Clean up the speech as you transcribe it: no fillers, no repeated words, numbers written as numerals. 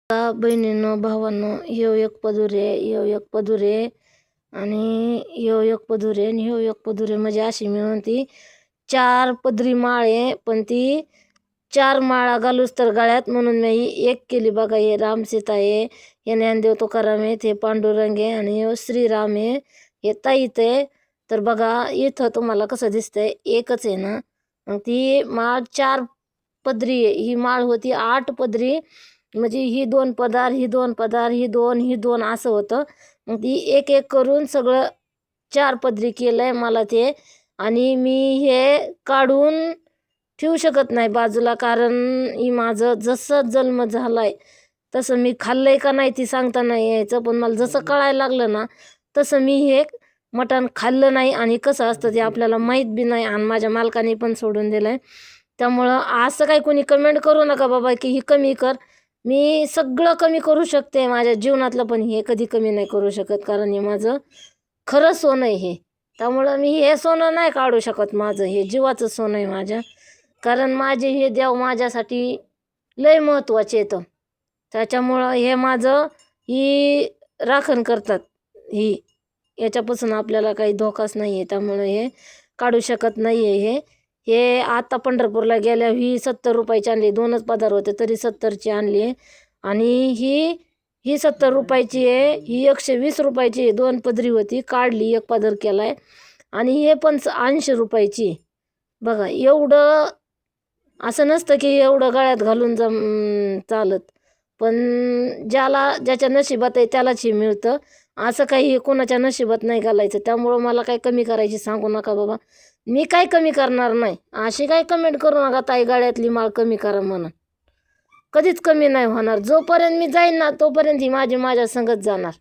बहिणींनो भावांनो, ह्यो एक पदुरे, ह्यो एक पदुरे आणि ह्यो एक पदुरे आणि ह्यो एक पदुरे, म्हणजे अशी मिळून ती 4 पदरी माळ आहे. पण ती 4 माळा घालूच तर गळ्यात, म्हणून मी ही एक केली. बघा, हे रामसीता आहे, हे ज्ञानदेव तुकाराम आहे, हे पांडुरंग आहे आणि हे श्रीराम आहे, हे ताईत आहे. तर बघा इथं तुम्हाला कसं दिसतंय, एकच आहे ना. मग ती माळ 4 पदरी आहे. ही माळ होती 8 पदरी, म्हणजे ही 2 पदार, ही 2 पदार, ही 2, ही 2 असं होतं. मग ती एक एक करून सगळं 4 पदरी केलंय मला ते. आणि मी हे काढून ठेवू शकत नाही बाजूला, कारण ही माझं जसं जन्म झालाय तसं मी खाल्लंय का नाही ती सांगता नाही यायचं. पण मला जसं कळायला लागलं ना तसं मी हे मटण खाल्लं नाही, आणि कसं असतं ते आपल्याला माहीत बी नाही, आणि माझ्या मालकाने पण सोडून दिलंय. त्यामुळं असं काही कोणी कमेंट करू नका बाबा की ही कमी कर. मी सगळं कमी करू शकते माझ्या जीवनातलं, पण हे कधी कमी नाही करू शकत, कारण हे माझं खरं सोनं आहे हे. त्यामुळं मी हे सोनं नाही काढू शकत, माझं हे जीवाचं सोनं आहे माझ्या. कारण माझे हे देव माझ्यासाठी लय महत्त्वाचे येतं. त्याच्यामुळं हे माझं ही राखण करतात. ही याच्यापासून आपल्याला काही धोकाच नाही आहे, त्यामुळं हे काढू शकत नाही आहे. हे आता पंढरपूरला गेल्या ही 70 रुपयाची आणली, 2च पदार होते तरी 70ची आणली आहे. आणि ही 70 रुपयाची आहे, ही 120 रुपयाची आहे. 2 पदरी होती, काढली, एक पदर केलाय. आणि हे पण 80 रुपयाची आहे. बघा, एवढं असं नसतं की एवढं गळ्यात घालून चालत, पण ज्याच्या नशिबात आहे त्यालाच हे मिळतं. असं काही कोणाच्या नशिबात नाही घालायचं. त्यामुळं मला काही कमी करायची सांगू नका बाबा, मी काय कमी करणार नाही. अशी काही कमेंट करू नका, ताई गळ्यातली माळ कमी करा म्हणून. कधीच कमी नाही होणार. जोपर्यंत मी जाईन ना तोपर्यंत ही माझ्या संगत जाणार.